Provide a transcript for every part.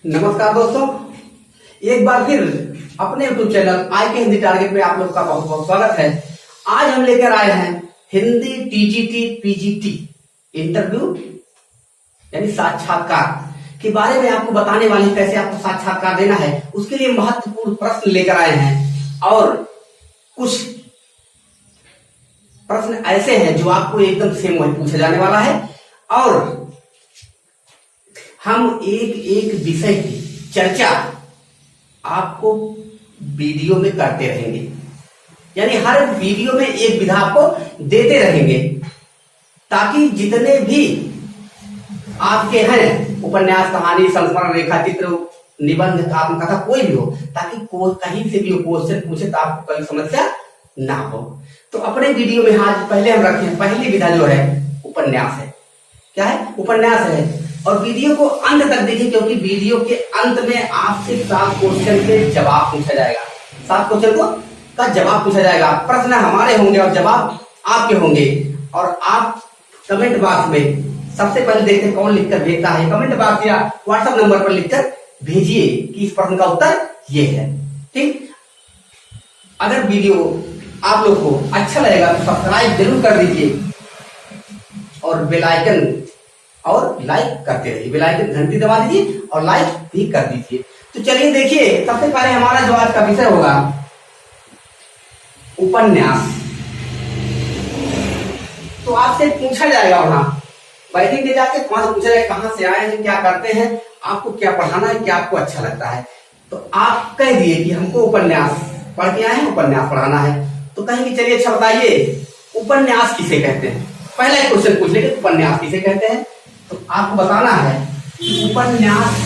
नमस्कार दोस्तों, एक बार फिर अपने यूट्यूब चैनल आई के हिंदी टारगेट में आप लोग का बहुत बहुत स्वागत है। आज हम लेकर आए हैं हिंदी टीजीटी पीजीटी इंटरव्यू यानी साक्षात्कार के बारे में आपको बताने वाले कैसे आपको साक्षात्कार देना है। उसके लिए महत्वपूर्ण प्रश्न लेकर आए हैं और कुछ प्रश्न ऐसे हैं जो आपको एकदम सेम वही पूछा जाने वाला है और हम एक एक विषय की चर्चा आपको वीडियो में करते रहेंगे, यानी हर वीडियो में एक विधा आपको देते रहेंगे ताकि जितने भी आपके हैं उपन्यास, कहानी, संस्मरण, रेखा चित्र, निबंध, आत्मकथा कोई भी हो, ताकि कहीं से भी क्वेश्चन पूछे तो आपको कोई समस्या ना हो। तो अपने वीडियो में आज पहले हम रखे हैं पहली विधा जो है उपन्यास है। क्या है? उपन्यास है। और वीडियो को अंत तक देखिए क्योंकि वीडियो के अंत में आपसे 7 क्वेश्चन के जवाब पूछा जाएगा। 7 क्वेश्चन को का जवाब पूछा जाएगा। प्रश्न हमारे होंगे और जवाब आपके होंगे। और आप कमेंट बॉक्स में सबसे पहले देखते हैं कौन लिखकर भेजता है। कमेंट बॉक्स या व्हाट्सएप नंबर पर लिखकर भेजिए कि इस प्रश्न का उत्तर ये है। ठीक, अगर वीडियो आप लोग को अच्छा लगेगा तो सब्सक्राइब जरूर कर दीजिए और बेल आइकन और लाइक करते रहिए। बेल आइकन घंटी दबा दीजिए और लाइक भी कर दीजिए। तो चलिए देखिए, सबसे पहले हमारा जो आज का विषय होगा उपन्यास। तो आपसे पूछा जाएगा वहां बैठेंगे जाके, वहां से पूछा जाएगा कहां से आए हैं, क्या करते हैं, आपको क्या पढ़ाना है, क्या आपको अच्छा लगता है। तो आप कह दिए कि हमको उपन्यास पढ़ के आए हैं, उपन्यास पढ़ाना है। तो कहेंगे चलिए अच्छा बताइए उपन्यास किसे कहते हैं। पहला एक क्वेश्चन पूछ लेंगे उपन्यास किसे कहते हैं। तो आपको बताना है उपन्यास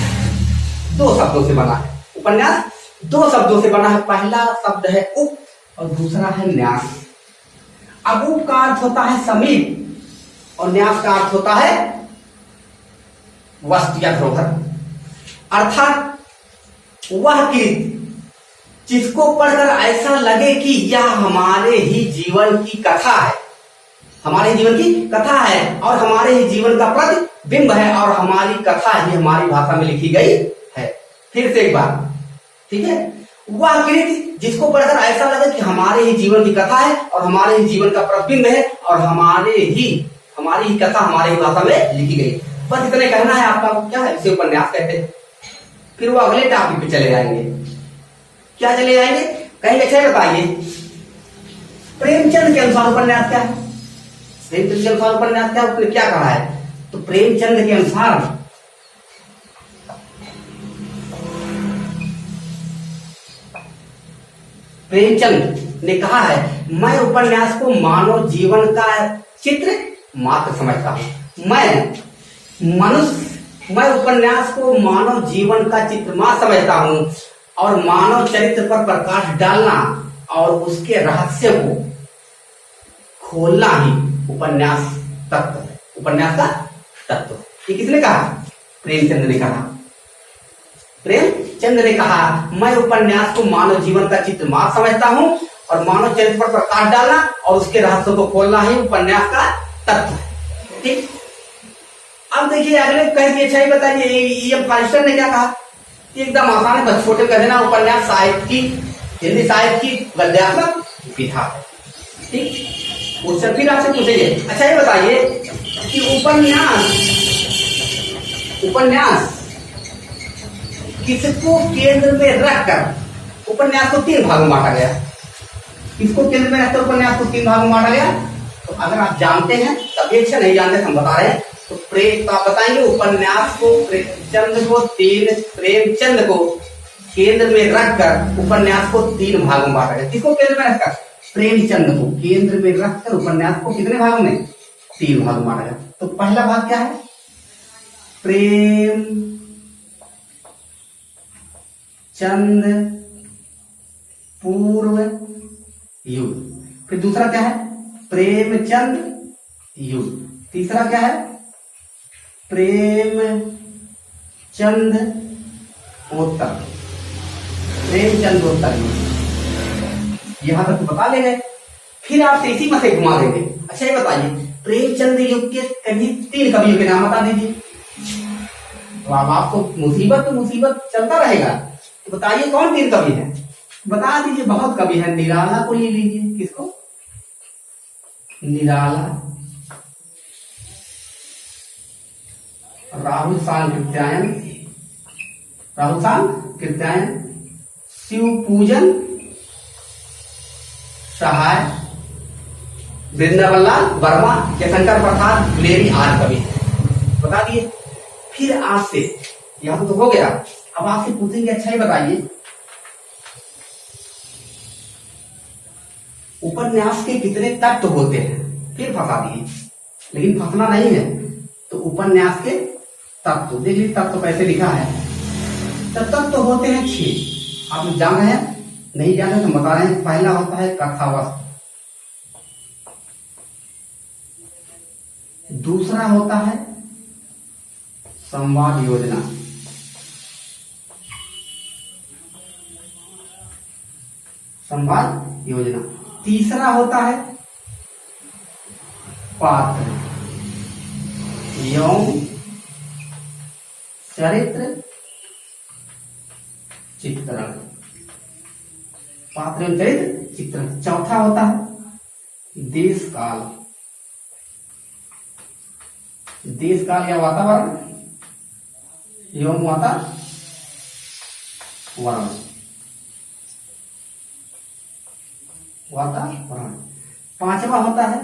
2 शब्दों से बना है। उपन्यास 2 शब्दों से बना है। पहला शब्द है उप और दूसरा है न्यास। अब उप का अर्थ होता है समीप और न्यास का अर्थ होता है वस्तु या धरोहर, अर्थात वह कृति जिसको पढ़कर ऐसा लगे कि यह हमारे ही जीवन की कथा है, हमारे जीवन की कथा है और हमारे ही जीवन का प्रतिबिंब है और हमारी कथा ही हमारी भाषा में लिखी गई है। फिर से एक बार, ठीक है, वह कृति जिसको पढ़कर ऐसा लगे कि हमारे ही जीवन की कथा है और हमारे ही जीवन का प्रतिबिंब है और हमारी ही कथा हमारी ही भाषा में लिखी गई। बस इतने कहना है आपका। क्या है? इसे उपन्यास कहते हैं। फिर वो अगले टॉपिक पे चले जाएंगे। क्या चले जाएंगे? कहेंगे अच्छा बताइए प्रेमचंद के अनुसार उपन्यास क्या है। प्रेमचंद के अनुसार उपन्यास क्या, उसने क्या कहा है? तो प्रेमचंद के अनुसार प्रेमचंद ने कहा है मैं उपन्यास को मानव जीवन का चित्र मात्र समझता हूं। मैं उपन्यास को मानव जीवन का चित्र मात्र समझता हूं और मानव चरित्र पर प्रकाश डालना और उसके रहस्य को खोलना ही उपन्यास तत्व है। उपन्यास का तत्व ये किसने कहा? प्रेमचंद ने कहा। प्रेमचंद ने कहा मैं उपन्यास को मानव जीवन का चित्र मात्र समझता हूं और मानव चरित्र पर प्रकाश डालना और उसके रहस्य को खोलना ही उपन्यास का तत्व है। ठीक, अब देखिए अगले कह दिए, अच्छा ही बताइए EM फॉरेस्टर ने क्या कहा? एकदम आसान है, बस छोटे कह देना उपन्यास साहित्य की, हिंदी साहित्य की गद्यात्मक विधा है। ठीक, उससे फिर आपसे पूछेंगे अच्छा ये बताइए कि उपन्यास किसको केंद्र में रखकर उपन्यास को 3 भागों में बांटा गया। किसको केंद्र में रखकर उपन्यास को 3 भागों में बांटा गया? तो अगर आप जानते हैं तब अच्छा, नहीं जानते हम बता रहे हैं। तो आप बताएंगे उपन्यास को प्रेमचंद को केंद्र में रखकर उपन्यास को 3 भागों में बांटा गया। किसको केंद्र में रखकर? प्रेमचंद को केंद्र में रखकर उपन्यास को कितने भागों में? 3 भागों में बांटा गया। तो पहला भाग क्या है? प्रेमचंद पूर्व युग। फिर दूसरा क्या है? प्रेमचंद युग। तीसरा क्या है? प्रेमचंद उत्तर। प्रेमचंद उत्तर युग। यहां तक तो बता ले गए। फिर आपसे इसी में से घुमा देंगे। अच्छा ये बताइए प्रेमचंद युग के कभी 3 कवियों के नाम बता दीजिए। तो अब आपको मुसीबत तो मुसीबत चलता रहेगा। तो बताइए कौन तीन कवि है, बता दीजिए। बहुत कवि है, निराला को ले लीजिए। किसको? निराला, राहुल सांग कृत्यायन, राहुल सांग कृत्यायन, शिव पूजन सहाय, वृंदावनलाल वर्मा, जयशंकर प्रसाद द्विवेदी आदि कवि बता दिए। फिर आज से यहां तो हो गया, अब आपसे पूछेंगे अच्छा ही बताइए उपन्यास के कितने तत्व होते हैं। फिर फंसा दिए, लेकिन फंसना नहीं है। तो उपन्यास के तत्व देख लीजिए, तत्व कैसे लिखा है। तो तत्व होते हैं 6। आप जान रहे हैं, नहीं जान रहे तो बता रहे हैं। पहला होता है कथावस्तु, दूसरा होता है संवाद योजना, संवाद योजना, तीसरा होता है पात्र, यौन, चरित्र चित्रण, पात्र एवं चरित्र चित्रण। चौथा होता है देश काल, देश काल या वातावरण, एवं वातावरण। वातावरण। पांचवा होता है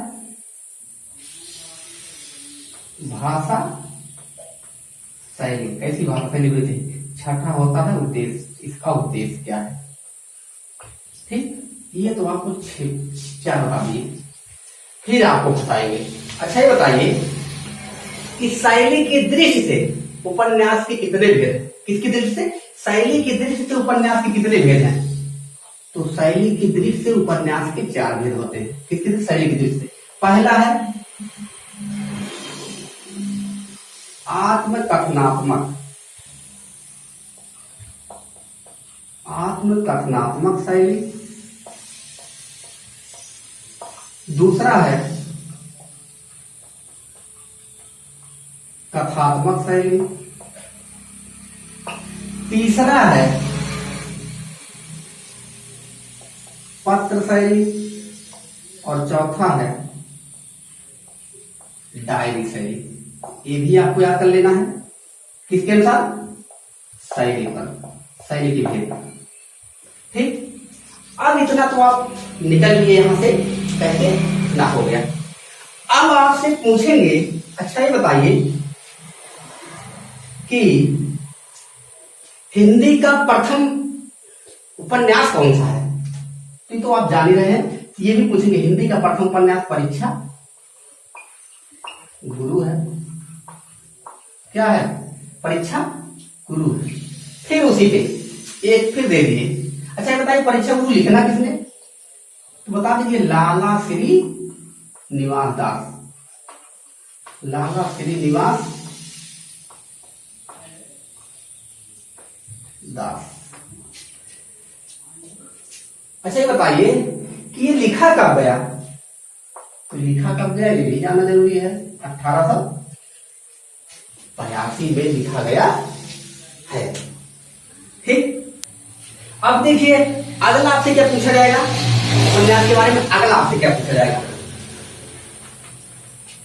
भाषा शैली, कैसी भाषा शैली होती है। छठा होता है उद्देश्य, इसका उद्देश्य क्या है। ठीक, ये तो आपको 4 बता दिए। फिर आपको बताएंगे, अच्छा ये बताइए कि शैली की दृष्टि से उपन्यास के कितने भेद, किसकी दृष्टि से, शैली की दृष्टि से उपन्यास के कितने भेद हैं। तो शैली की दृष्टि से उपन्यास के 4 भेद होते हैं। किसकी दृष्टि? शैली की दृष्टि से। पहला है आत्मकथनात्मक, आत्मकथनात्मक शैली। दूसरा है कथात्मक शैली। तीसरा है पत्र शैली, और चौथा है डायरी शैली। ये भी आपको याद कर लेना है, किसके अनुसार? शैली पर, शैली की भेद। ठीक, अब इतना तो आप निकल लिए यहां से, कहते ना हो गया। अब आपसे पूछेंगे, अच्छा ये बताइए कि हिंदी का प्रथम उपन्यास कौन सा है। तो आप जान ही रहे हैं, ये भी पूछेंगे। हिंदी का प्रथम उपन्यास परीक्षा गुरु है। क्या है? परीक्षा गुरु है। फिर उसी पे एक फिर दे दिए। अच्छा ये बताइए परीक्षा गुरु लिखना किसने? तो बता दीजिए लाला श्री निवास दास, लाला श्री निवास दास। अच्छा ये बताइए कि ये लिखा कब गया। तो लिखा कब गया ये भी जानना जरूरी है। 1882 में लिखा गया है। ठीक, अब देखिए अगला आपसे क्या पूछा जाएगा उपन्यास के बारे में। अगला आपसे क्या पूछा जाएगा,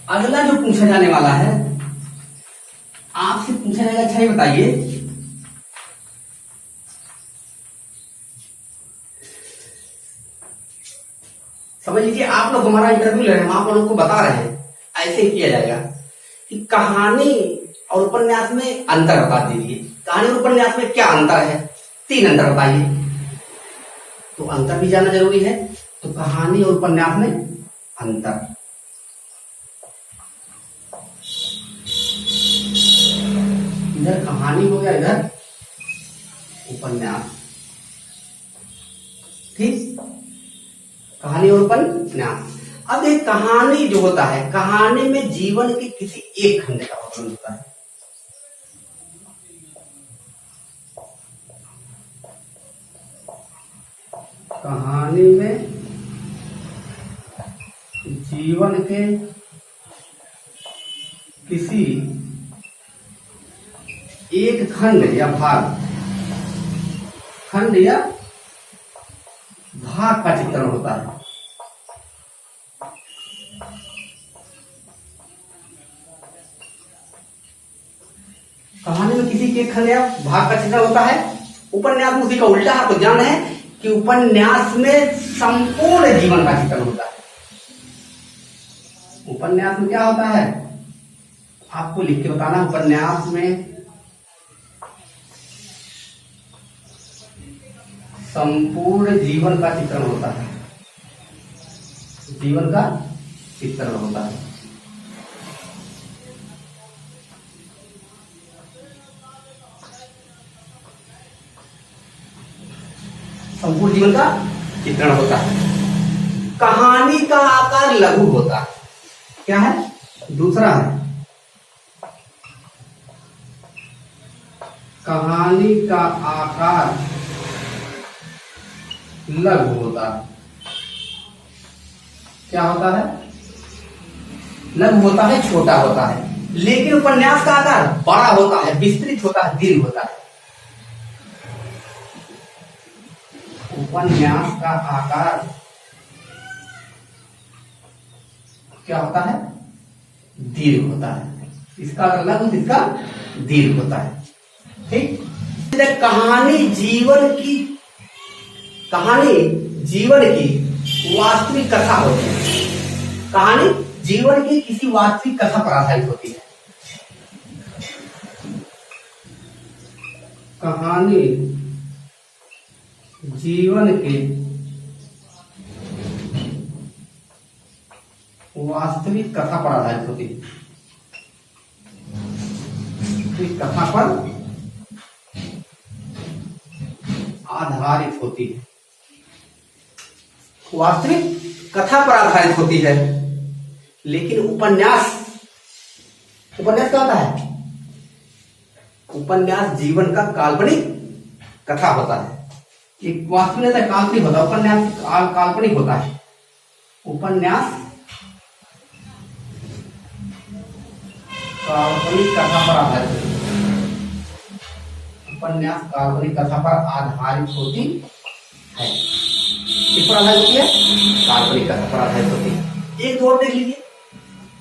अगला जो पूछा जाने वाला है आपसे पूछा जाएगा, अच्छा ये बताइए समझ लीजिए आप लोग हमारा इंटरव्यू ले रहे हैं, हम आप लोगों को बता रहे हैं। ऐसे ही किया जाएगा कि कहानी और उपन्यास में अंतर बता दीजिए। कहानी और उपन्यास में क्या अंतर है, 3 अंतर बताइए। तो अंतर भी जानना जरूरी है। तो कहानी और उपन्यास में अंतर, इधर कहानी हो गया, इधर उपन्यास। ठीक, कहानी और उपन्यास। अब एक कहानी जो होता है, कहानी में जीवन के किसी एक खंड का वर्णन होता है। कहानी में जीवन के किसी एक खंड या भाग, खंड या भाग का चित्रण होता है। कहानी में किसी के खंड या भाग का चित्रण होता है। उपन्यास में उसी का उल्टा है। तो ज्ञान है कि उपन्यास में संपूर्ण जीवन का चित्रण होता है। उपन्यास में क्या होता है आपको लिख के बताना। उपन्यास में संपूर्ण जीवन का चित्रण होता है। जीवन का चित्रण होता है। संपूर्ण जीवन का चित्रण होता है। कहानी का आकार लघु होता है। क्या है दूसरा है, कहानी का आकार लघु होता है। क्या होता है, लघु होता है, छोटा होता है। लेकिन उपन्यास का आकार बड़ा होता है, विस्तृत होता है, दीर्घ होता है। उपन्यास का आकार क्या होता है, दीर्घ होता है। इसका अगर लघु, इसका दीर्घ होता है। ठीक। कहानी जीवन की वास्तविक कथा होती है। कहानी जीवन की किसी वास्तविक कथा पर आधारित होती है। कहानी जीवन की वास्तविक कथा पर आधारित होती है। इस कथा पर आधारित होती है, वास्तविक कथा पर आधारित होती है। लेकिन उपन्यास क्या होता है, उपन्यास जीवन का काल्पनिक कथा होता है। एक वास्तविक काल्पनिक होता है, उपन्यास काल्पनिक होता है। उपन्यास काल्पनिक कथा पर आधारित होती है। उपन्यास काल्पनिक कथा पर आधारित होती है। किस पर आधारित होती है, काल्पनिक कथा पर आधारित होती है। एक दो और देख लीजिए,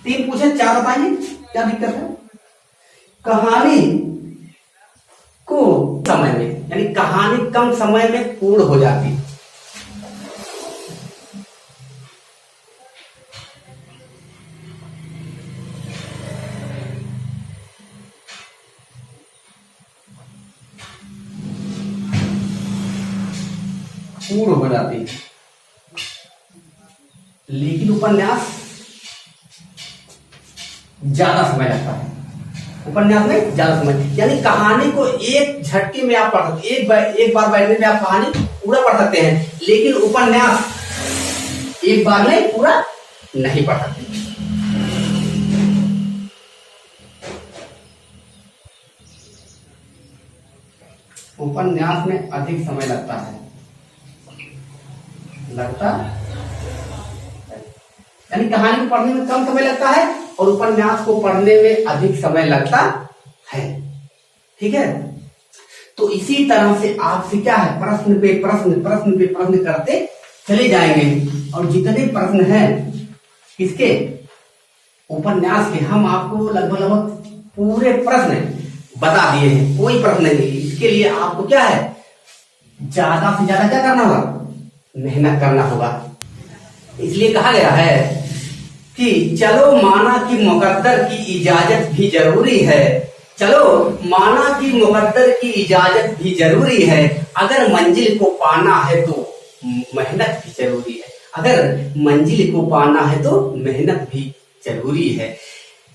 3 पूछे 4 बताइए क्या दिक्कत है। कहानी को समय में, यानी कहानी कम समय में पूर्ण हो जाती है। पूर्ण हो जाती है। लेकिन उपन्यास ज्यादा समय लगता है। उपन्यास में ज्यादा समय, यानी कहानी को एक झटके में आप पढ़ सकते, एक बार बैठने में आप कहानी पूरा पढ़ सकते हैं। लेकिन उपन्यास एक बार में पूरा नहीं पढ़ सकते। उपन्यास में अधिक समय लगता है, यानी कहानी को पढ़ने में कम समय लगता है और उपन्यास को पढ़ने में अधिक समय लगता है। ठीक है। तो इसी तरह से आपसे क्या है, प्रश्न पे प्रश्न, प्रश्न पे प्रश्न करते चले जाएंगे। और जितने प्रश्न हैं किसके, उपन्यास के, हम आपको लगभग पूरे प्रश्न बता दिए हैं। कोई प्रश्न नहीं। इसके लिए आपको क्या है, ज्यादा से ज्यादा क्या करना होगा, मेहनत करना होगा। इसलिए कहा गया है कि चलो माना कि मुकद्दर की इजाजत भी जरूरी है। चलो माना कि मुकद्दर की इजाजत भी जरूरी है। अगर मंजिल को पाना है तो मेहनत भी जरूरी है। अगर मंजिल को पाना है तो मेहनत भी जरूरी है।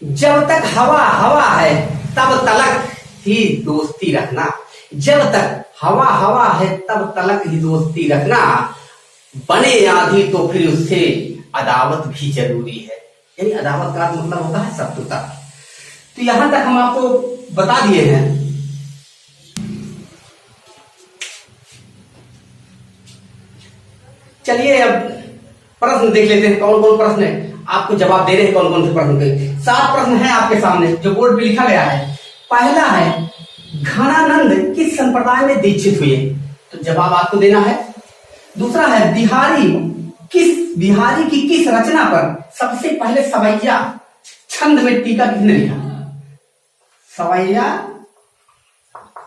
जब तक हवा हवा है तब तलक ही दोस्ती रखना। जब तक हवा हवा है तब तलक ही दोस्ती रखना। बने आधी तो फिर उससे अदावत भी जरूरी है। यानी अदावत का मतलब होता है शत्रुता। तो यहां तक हम आपको बता दिए हैं। चलिए अब प्रश्न देख लेते हैं, कौन कौन प्रश्न है आपको जवाब दे रहे हैं, कौन कौन से प्रश्न के। 7 प्रश्न हैं आपके सामने जो बोर्ड पे लिखा गया है। पहला है घनानंद किस संप्रदाय में दीक्षित हुए? तो जवाब आपको देना है। दूसरा है बिहारी की किस रचना पर सबसे पहले सवैया छंद में टीका किसने लिखा? सवैया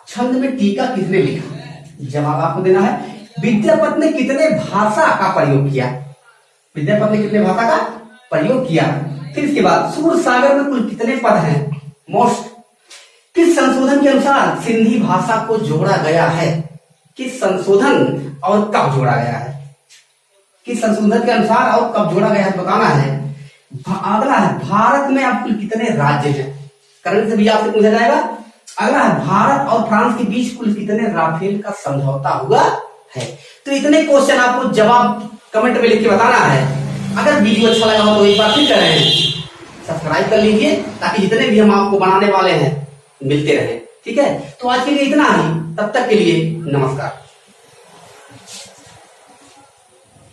छंद में टीका किसने लिखा? जवाब आपको देना है। विद्यापति ने कितने भाषा का प्रयोग किया? विद्यापति ने कितने भाषा का प्रयोग किया? फिर इसके बाद सूर सागर में कुल कितने पद हैं? मोस्ट। किस संशोधन के अनुसार सिंधी भाषा को जोड़ा गया है? किस संशोधन और कब जोड़ा गया है? किस संशोधन के अनुसार और कब जोड़ा गया है बताना है। अगला है भारत में अब कुल कितने राज्य हैं? करंट से भी आपसे पूछा जाएगा। अगला है भारत और फ्रांस के बीच कुल कितने राफेल का समझौता हुआ है? तो इतने क्वेश्चन आपको जवाब कमेंट में लिख के बताना है। अगर वीडियो अच्छा लगा हो तो एक बार फिर करें, सब्सक्राइब कर लीजिए ताकि जितने भी हम आपको बनाने वाले हैं मिलते रहे। ठीक है, तो आज के लिए इतना ही। तब तक के लिए नमस्कार।